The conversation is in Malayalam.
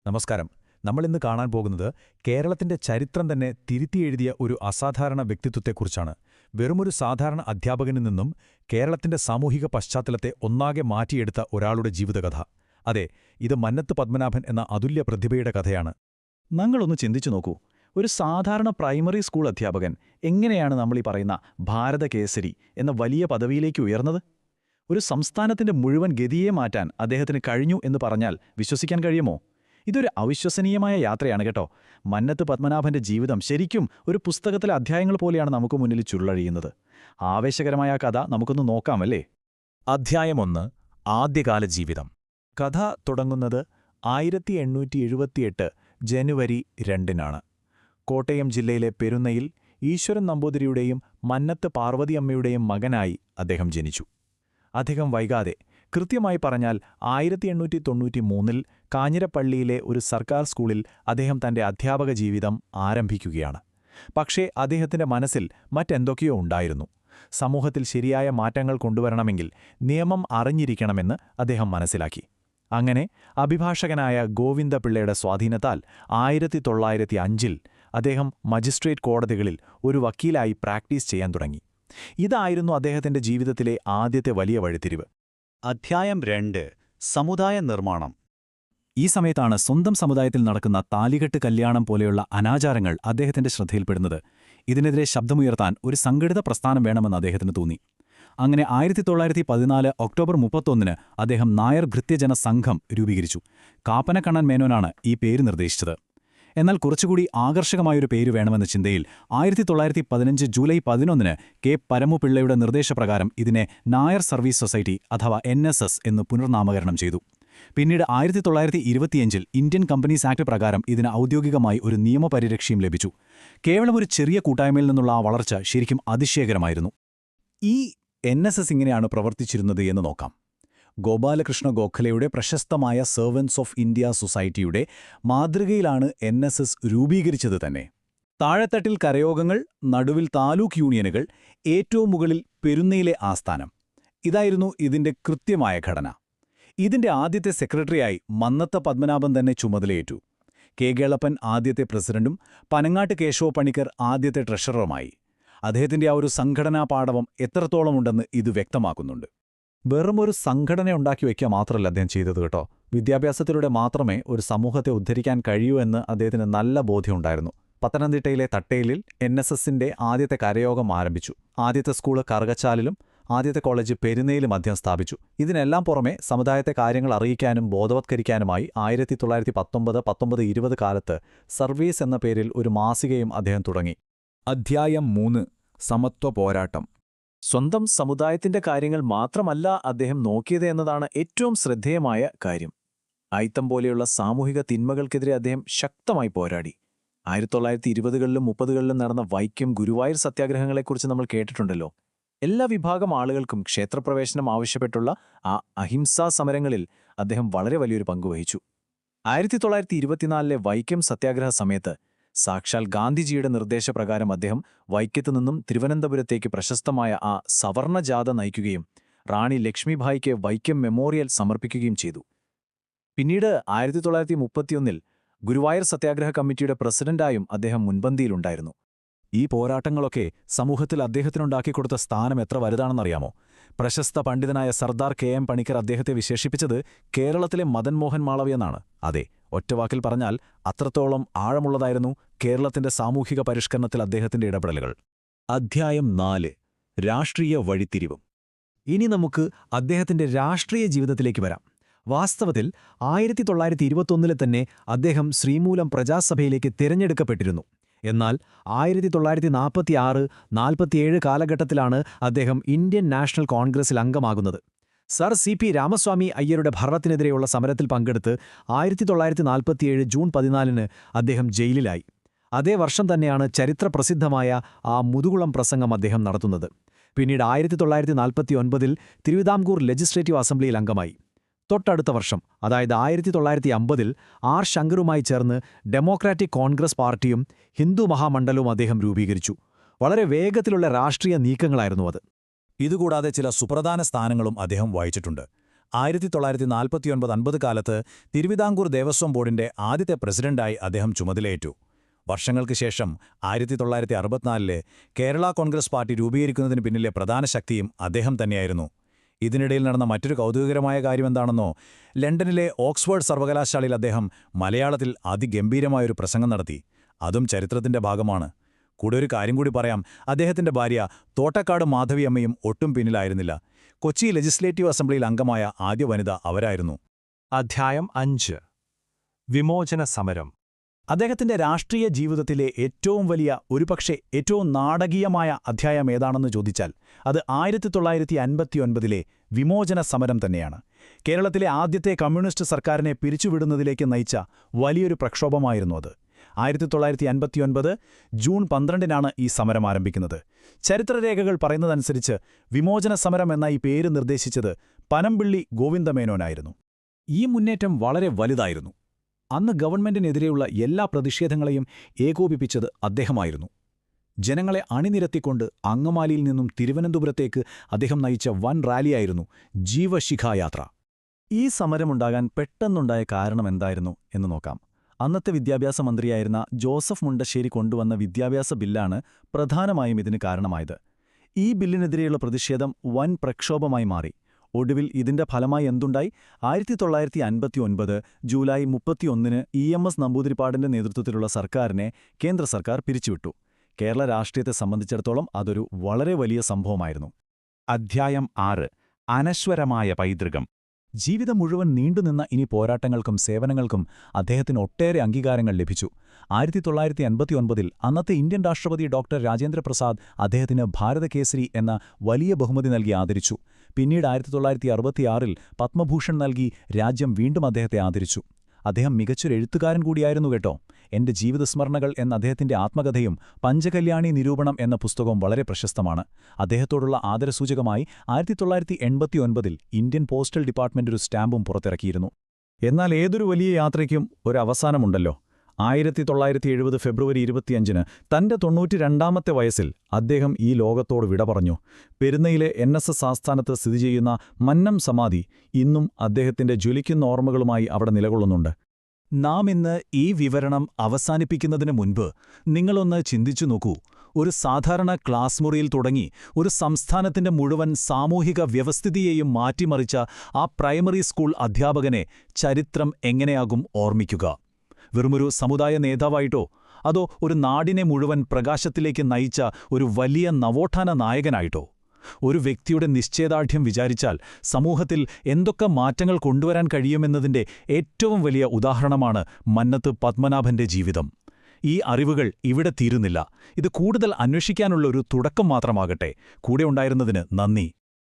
നമസ്കാരം. നമ്മളിന്ന് കാണാൻ പോകുന്നത് കേരളത്തിന്റെ ചരിത്രം തന്നെ തിരുത്തിയെഴുതിയ ഒരു അസാധാരണ വ്യക്തിത്വത്തെക്കുറിച്ചാണ്. വെറുമൊരു സാധാരണ അധ്യാപകനിൽ നിന്നും കേരളത്തിന്റെ സാമൂഹിക പശ്ചാത്തലത്തെ ഒന്നാകെ മാറ്റിയെടുത്ത ഒരാളുടെ ജീവിതകഥ. അതെ, ഇത് മന്നത്ത് പത്മനാഭൻ എന്ന അതുല്യ പ്രതിഭയുടെ കഥയാണ്. നിങ്ങളൊന്ന് ചിന്തിച്ചു നോക്കൂ. ഒരു സാധാരണ പ്രൈമറി സ്കൂൾ അധ്യാപകൻ എങ്ങനെയാണ് നമ്മളീ പറയുന്ന ഭാരതകേസരി എന്ന വലിയ പദവിയിലേക്ക് ഉയർന്നത്? ഒരു സംസ്ഥാനത്തിന്റെ മുഴുവൻ ഗതിയെ മാറ്റാൻ അദ്ദേഹത്തിന് കഴിഞ്ഞു എന്ന് പറഞ്ഞാൽ വിശ്വസിക്കാൻ കഴിയുമോ? ഇതൊരു അവിശ്വസനീയമായ യാത്രയാണ് കേട്ടോ. മന്നത്ത് പത്മനാഭന്റെ ജീവിതം ശരിക്കും ഒരു പുസ്തകത്തിലെ അധ്യായങ്ങൾ പോലെയാണ് നമുക്ക് മുന്നിൽ ചുരുളഴിയുന്നത്. ആവേശകരമായ കഥ നമുക്കൊന്ന് നോക്കാമല്ലേ? അധ്യായം 1. ആദ്യകാല ജീവിതം. കഥ തുടങ്ങുന്നത് 1878 ജനുവരി 2-നാണ്. കോട്ടയം ജില്ലയിലെ പെരുന്നയിൽ ഈശ്വരൻ നമ്പൂതിരിയുടെയും മന്നത്ത് പാർവതിയമ്മയുടെയും മകനായി അദ്ദേഹം ജനിച്ചു. അധികം വൈകാതെ, കൃത്യമായി പറഞ്ഞാൽ 1893 കാഞ്ഞിരപ്പള്ളിയിലെ ഒരു സർക്കാർ സ്കൂളിൽ അദ്ദേഹം തന്റെ അധ്യാപക ജീവിതം ആരംഭിക്കുകയാണ്. പക്ഷേ അദ്ദേഹത്തിന്റെ മനസ്സിൽ മറ്റെന്തൊക്കെയോ ഉണ്ടായിരുന്നു. സമൂഹത്തിൽ ശരിയായ മാറ്റങ്ങൾ കൊണ്ടുവരണമെങ്കിൽ നിയമം അറിഞ്ഞിരിക്കണമെന്ന് അദ്ദേഹം മനസ്സിലാക്കി. അങ്ങനെ അഭിഭാഷകനായ ഗോവിന്ദപിള്ളയുടെ സ്വാധീനത്താൽ 1905 അദ്ദേഹം മജിസ്ട്രേറ്റ് കോടതികളിൽ ഒരു വക്കീലായി പ്രാക്ടീസ് ചെയ്യാൻ തുടങ്ങി. ഇതായിരുന്നു അദ്ദേഹത്തിന്റെ ജീവിതത്തിലെ ആദ്യത്തെ വലിയ വഴിത്തിരിവ്. അധ്യായം 2. സമുദായ നിർമ്മാണം. ഈ സമയത്താണ് സ്വന്തം സമുദായത്തിൽ നടക്കുന്ന താലികെട്ട് കല്യാണം പോലെയുള്ള അനാചാരങ്ങൾ അദ്ദേഹത്തിന്റെ ശ്രദ്ധയിൽപ്പെടുന്നത്. ഇതിനെതിരെ ശബ്ദമുയർത്താൻ ഒരു സംഘടിത പ്രസ്ഥാനം വേണമെന്ന് അദ്ദേഹത്തിന് തോന്നി. അങ്ങനെ 1914 ഒക്ടോബർ 31 അദ്ദേഹം നായർ ഭൃത്യജന സംഘം രൂപീകരിച്ചു. കാപ്പനക്കണ്ണൻ മേനോനാണ് ഈ പേര് നിർദ്ദേശിച്ചത്. എന്നാൽ കുറച്ചുകൂടി ആകർഷകമായൊരു പേര് വേണമെന്ന ചിന്തയിൽ 1915 ജൂലൈ 11 കെ പരമുപിള്ളയുടെ നിർദ്ദേശപ്രകാരം ഇതിനെ നായർ സർവീസ് സൊസൈറ്റി അഥവാ NSS എന്ന് പുനർനാമകരണം ചെയ്തു. പിന്നീട് 1925 ഇന്ത്യൻ കമ്പനീസ് ആക്ട് പ്രകാരം ഇതിന് ഔദ്യോഗികമായി ഒരു നിയമപരിരക്ഷയും ലഭിച്ചു. കേവലം ഒരു ചെറിയ കൂട്ടായ്മയിൽ നിന്നുള്ള ആ വളർച്ച ശരിക്കും അതിശയകരമായിരുന്നു. ഈ NSS ഇങ്ങനെയാണ് പ്രവർത്തിച്ചിരുന്നത് എന്ന് നോക്കാം. ഗോപാലകൃഷ്ണ ഗോഖലെയുടെ പ്രശസ്തമായ സെർവൻസ് ഓഫ് ഇന്ത്യ സൊസൈറ്റിയുടെ മാതൃകയിലാണ് NSS രൂപീകരിച്ചത് തന്നെ. താഴെത്തട്ടിൽ കരയോഗങ്ങൾ, നടുവിൽ താലൂക്ക് യൂണിയനുകൾ, ഏറ്റവും മുകളിൽ പെരുന്നയിലെ ആസ്ഥാനം. ഇതായിരുന്നു ഇതിന്റെ കൃത്യമായ ഘടന. ഇതിന്റെ ആദ്യത്തെ സെക്രട്ടറിയായി മന്നത്ത് പത്മനാഭൻ തന്നെ ചുമതലയേറ്റു. കെ കേളപ്പൻ ആദ്യത്തെ പ്രസിഡന്റും പനങ്ങാട്ട് കേശവ പണിക്കർ ആദ്യത്തെ ട്രഷററുമായി. അദ്ദേഹത്തിന്റെ ആ ഒരു സംഘടനാ പാടവം എത്രത്തോളമുണ്ടെന്ന് ഇത് വ്യക്തമാക്കുന്നുണ്ട്. വെറുമൊരു സംഘടന ഉണ്ടാക്കി വയ്ക്കുക മാത്രമല്ല അദ്ദേഹം ചെയ്തത് കേട്ടോ. വിദ്യാഭ്യാസത്തിലൂടെ മാത്രമേ ഒരു സമൂഹത്തെ ഉദ്ധരിക്കാൻ കഴിയൂ എന്ന് അദ്ദേഹത്തിന് നല്ല ബോധ്യമുണ്ടായിരുന്നു. പത്തനംതിട്ടയിലെ തട്ടയിലിൽ NSSന്റെ ആദ്യത്തെ കരയോഗം ആരംഭിച്ചു. ആദ്യത്തെ സ്കൂള് കറുകച്ചാലിലും ആദ്യത്തെ കോളേജ് പെരുന്നയിലും അദ്ദേഹം സ്ഥാപിച്ചു. ഇതിനെല്ലാം പുറമെ സമുദായത്തെ കാര്യങ്ങൾ അറിയിക്കാനും ബോധവത്കരിക്കാനുമായി 1919-20 കാലത്ത് സർവീസ് എന്ന പേരിൽ ഒരു മാസികയും അദ്ദേഹം തുടങ്ങി. അധ്യായം 3. സമത്വ പോരാട്ടം. സ്വന്തം സമുദായത്തിന്റെ കാര്യങ്ങൾ മാത്രമല്ല അദ്ദേഹം നോക്കിയത് എന്നതാണ് ഏറ്റവും ശ്രദ്ധേയമായ കാര്യം. അയിത്തം പോലെയുള്ള സാമൂഹിക തിന്മകൾക്കെതിരെ അദ്ദേഹം ശക്തമായി പോരാടി. 1920കളിലും 30കളിലും നടന്ന വൈക്കം ഗുരുവായൂർ സത്യാഗ്രഹങ്ങളെക്കുറിച്ച് നമ്മൾ കേട്ടിട്ടുണ്ടല്ലോ. എല്ലാ വിഭാഗം ആളുകൾക്കും ക്ഷേത്രപ്രവേശനം ആവശ്യപ്പെട്ടുള്ള ആ അഹിംസാ സമരങ്ങളിൽ അദ്ദേഹം വളരെ വലിയൊരു പങ്കുവഹിച്ചു. 1924 വൈക്കം സത്യാഗ്രഹ സമയത്ത് സാക്ഷാൽ ഗാന്ധിജിയുടെ നിർദ്ദേശപ്രകാരം അദ്ദേഹം വൈക്കത്തു നിന്നും തിരുവനന്തപുരത്തേക്ക് പ്രശസ്തമായ ആ സവർണജാഥ നയിക്കുകയും റാണി ലക്ഷ്മിഭായിക്ക് വൈക്കം മെമ്മോറിയൽ സമർപ്പിക്കുകയും ചെയ്തു. പിന്നീട് 1931 ഗുരുവായൂർ സത്യാഗ്രഹ കമ്മിറ്റിയുടെ പ്രസിഡന്റായും അദ്ദേഹം മുൻപന്തിയിലുണ്ടായിരുന്നു. ഈ പോരാട്ടങ്ങളൊക്കെ സമൂഹത്തിൽ അദ്ദേഹത്തിനുണ്ടാക്കിക്കൊടുത്ത സ്ഥാനം എത്ര വലുതാണെന്നറിയാമോ? പ്രശസ്ത പണ്ഡിതനായ സർദാർ KM പണിക്കർ അദ്ദേഹത്തെ വിശേഷിപ്പിച്ചത് കേരളത്തിലെ മദൻ മോഹൻ മാളവ്യ എന്നാണ്. അതെ, ഒറ്റവാക്കിൽ പറഞ്ഞാൽ അത്രത്തോളം ആഴമുള്ളതായിരുന്നു കേരളത്തിന്റെ സാമൂഹിക പരിഷ്കരണത്തിൽ അദ്ദേഹത്തിന്റെ ഇടപെടലുകൾ. അധ്യായം 4. രാഷ്ട്രീയ വഴിത്തിരിവും. ഇനി നമുക്ക് അദ്ദേഹത്തിന്റെ രാഷ്ട്രീയ ജീവിതത്തിലേക്ക് വരാം. വാസ്തവത്തിൽ 1921 തന്നെ അദ്ദേഹം ശ്രീമൂലം പ്രജാസഭയിലേക്ക് തിരഞ്ഞെടുക്കപ്പെട്ടിരുന്നു. എന്നാൽ 1946-47 കാലഘട്ടത്തിലാണ് അദ്ദേഹം ഇന്ത്യൻ നാഷണൽ കോൺഗ്രസിൽ അംഗമാകുന്നത്. സർ CP രാമസ്വാമി അയ്യരുടെ ഭരണത്തിനെതിരെയുള്ള സമരത്തിൽ പങ്കെടുത്ത് 1947 ജൂൺ 14 അദ്ദേഹം ജയിലിലായി. അതേ വർഷം തന്നെയാണ് ചരിത്രപ്രസിദ്ധമായ ആ മുതുകുളം പ്രസംഗം അദ്ദേഹം നടത്തുന്നത്. പിന്നീട് 1949 തിരുവിതാംകൂർ ലെജിസ്ലേറ്റീവ് അസംബ്ലിയിൽ അംഗമായി. തൊട്ടടുത്ത വർഷം, അതായത് 1950 ആർ ശങ്കറുമായി ചേർന്ന് ഡെമോക്രാറ്റിക് കോൺഗ്രസ് പാർട്ടിയും ഹിന്ദു മഹാമണ്ഡലവും അദ്ദേഹം രൂപീകരിച്ചു. വളരെ വേഗത്തിലുള്ള രാഷ്ട്രീയ നീക്കങ്ങളായിരുന്നു അത്. ഇതുകൂടാതെ ചില സുപ്രധാന സ്ഥാനങ്ങളും അദ്ദേഹം വഹിച്ചിട്ടുണ്ട്. 1949-50 കാലത്ത് തിരുവിതാംകൂർ ദേവസ്വം ബോർഡിന്റെ ആദ്യത്തെ പ്രസിഡന്റായി അദ്ദേഹം ചുമതലയേറ്റു. വർഷങ്ങൾക്ക് ശേഷം 1964 കേരള കോൺഗ്രസ് പാർട്ടി രൂപീകരിക്കുന്നതിന് പിന്നിലെ പ്രധാന ശക്തിയും അദ്ദേഹം തന്നെയായിരുന്നു. ഇതിനിടയിൽ നടന്ന മറ്റൊരു കൗതുകകരമായ കാര്യമെന്താണെന്നോ, ലണ്ടനിലെ ഓക്സ്ഫോർഡ് സർവകലാശാലയിൽ അദ്ദേഹം മലയാളത്തിൽ അതിഗംഭീരമായൊരു പ്രസംഗം നടത്തി. അതും ചരിത്രത്തിന്റെ ഭാഗമാണ്. കൂടെ ഒരു കാര്യം കൂടി പറയാം. അദ്ദേഹത്തിന്റെ ഭാര്യ തോട്ടക്കാട് മാധവിയമ്മയും ഒട്ടും പിന്നിലായിരുന്നില്ല. കൊച്ചി ലെജിസ്ലേറ്റീവ് അസംബ്ലിയിൽ അംഗമായ ആദ്യ വനിത അവരായിരുന്നു. അധ്യായം 5 വിമോചന സമരം. അദ്ദേഹത്തിന്റെ രാഷ്ട്രീയ ജീവിതത്തിലെ ഏറ്റവും വലിയ, ഒരുപക്ഷെ ഏറ്റവും നാടകീയമായ അധ്യായം ഏതാണെന്ന് ചോദിച്ചാൽ അത് 1959 വിമോചന സമരം തന്നെയാണ്. കേരളത്തിലെ ആദ്യത്തെ കമ്മ്യൂണിസ്റ്റ് സർക്കാരിനെ പിരിച്ചുവിടുന്നതിലേക്ക് നയിച്ച വലിയൊരു പ്രക്ഷോഭമായിരുന്നു അത്. 1959 ജൂൺ 12 ഈ സമരം ആരംഭിക്കുന്നത്. ചരിത്രരേഖകൾ പറയുന്നതനുസരിച്ച് വിമോചന സമരം എന്ന ഈ പേര് നിർദ്ദേശിച്ചത് പനമ്പിള്ളി ഗോവിന്ദമേനോനായിരുന്നു. ഈ മുന്നേറ്റം വളരെ വലുതായിരുന്നു. അന്ന് ഗവൺമെന്റിനെതിരെയുള്ള എല്ലാ പ്രതിഷേധങ്ങളെയും ഏകോപിപ്പിച്ചത് അദ്ദേഹമായിരുന്നു. ജനങ്ങളെ അണിനിരത്തിക്കൊണ്ട് അങ്കമാലിയിൽ നിന്നും തിരുവനന്തപുരത്തേക്ക് അദ്ദേഹം നയിച്ച വൻ റാലിയായിരുന്നു ജീവശിഖായാത്ര. ഈ സമരമുണ്ടാകാൻ പെട്ടെന്നുണ്ടായ കാരണമെന്തായിരുന്നു എന്ന് നോക്കാം. അന്നത്തെ വിദ്യാഭ്യാസ മന്ത്രിയായിരുന്ന ജോസഫ് മുണ്ടശ്ശേരി കൊണ്ടുവന്ന വിദ്യാഭ്യാസ ബില്ലാണ് പ്രധാനമായും ഇതിന് കാരണമായത്. ഈ ബില്ലിനെതിരെയുള്ള പ്രതിഷേധം വൻ പ്രക്ഷോഭമായി മാറി. ഒടുവിൽ ഇതിന്റെ ഫലമായി എന്തുണ്ടായി? 1959 ജൂലൈ 31 EMS നമ്പൂതിരിപ്പാടിന്റെ നേതൃത്വത്തിലുള്ള സർക്കാരിനെ കേന്ദ്ര സർക്കാർ പിരിച്ചുവിട്ടു. കേരള രാഷ്ട്രീയത്തെ സംബന്ധിച്ചിടത്തോളം അതൊരു വളരെ വലിയ സംഭവമായിരുന്നു. അധ്യായം 6 അനശ്വരമായ പൈതൃകം. ജീവിതം മുഴുവൻ നീണ്ടുനിന്ന ഇനി പോരാട്ടങ്ങൾക്കും സേവനങ്ങൾക്കും അദ്ദേഹത്തിന് ഒട്ടേറെ അംഗീകാരങ്ങൾ ലഭിച്ചു. 1959 അന്നത്തെ ഇന്ത്യൻ രാഷ്ട്രപതി ഡോക്ടർ രാജേന്ദ്രപ്രസാദ് അദ്ദേഹത്തിന് ഭാരതകേസരി എന്ന വലിയ ബഹുമതി നൽകി ആദരിച്ചു. പിന്നീട് 1966 പത്മഭൂഷൺ നൽകി രാജ്യം വീണ്ടും അദ്ദേഹത്തെ ആദരിച്ചു. അദ്ദേഹം മികച്ചൊരു എഴുത്തുകാരൻ കൂടിയായിരുന്നു കേട്ടോ. എന്റെ ജീവിതസ്മരണകൾ എന്ന അദ്ദേഹത്തിന്റെ ആത്മകഥയും പഞ്ചകല്യാണി നിരൂപണം എന്ന പുസ്തകവും വളരെ പ്രശസ്തമാണ്. അദ്ദേഹത്തോടുള്ള ആദരസൂചകമായി 1989 ഇന്ത്യൻ പോസ്റ്റൽ ഡിപ്പാർട്ട്മെന്റ് ഒരു സ്റ്റാമ്പും പുറത്തിറക്കിയിരുന്നു. എന്നാൽ ഏതൊരു വലിയ യാത്രയ്ക്കും ഒരു അവസാനമുണ്ടല്ലോ. 1970 ഫെബ്രുവരി 25 തന്റെ 92ാമത്തെ വയസ്സിൽ അദ്ദേഹം ഈ ലോകത്തോട് വിട പറഞ്ഞു. പെരുന്നയിലെ NSS ആസ്ഥാനത്ത് സ്ഥിതി ചെയ്യുന്ന മന്നം സമാധി ഇന്നും അദ്ദേഹത്തിന്റെ ജ്വലിക്കുന്ന ഓർമ്മകളുമായി അവിടെ നിലകൊള്ളുന്നുണ്ട്. നാം ഇന്ന് ഈ വിവരണം അവസാനിപ്പിക്കുന്നതിന് മുൻപ് നിങ്ങളൊന്ന് ചിന്തിച്ചു നോക്കൂ. ഒരു സാധാരണ ക്ലാസ് മുറിയിൽ തുടങ്ങി ഒരു സംസ്ഥാനത്തിന്റെ മുഴുവൻ സാമൂഹിക വ്യവസ്ഥിതിയെയും മാറ്റിമറിച്ച ആ പ്രൈമറി സ്കൂൾ അധ്യാപകനെ ചരിത്രം എങ്ങനെയാകും ഓർമ്മിക്കുക? വെറുമൊരു സമുദായ നേതാവായിട്ടോ, അതോ ഒരു നാടിനെ മുഴുവൻ പ്രകാശത്തിലേക്ക് നയിച്ച ഒരു വലിയ നവോത്ഥാന നായകനായിട്ടോ? ഒരു വ്യക്തിയുടെ നിശ്ചയദാർഢ്യം വിചാരിച്ചാൽ സമൂഹത്തിൽ എന്തൊക്കെ മാറ്റങ്ങൾ കൊണ്ടുവരാൻ കഴിയുമെന്നതിന്റെ ഏറ്റവും വലിയ ഉദാഹരണമാണ് മന്നത്ത് പത്മനാഭന്റെ ജീവിതം. ഈ അറിവുകൾ ഇവിടെ തീരുന്നില്ല. ഇത് കൂടുതൽ അന്വേഷിക്കാനുള്ള ഒരു തുടക്കം മാത്രമാകട്ടെ. കൂടെ ഉണ്ടായിരുന്നതിന് നന്ദി.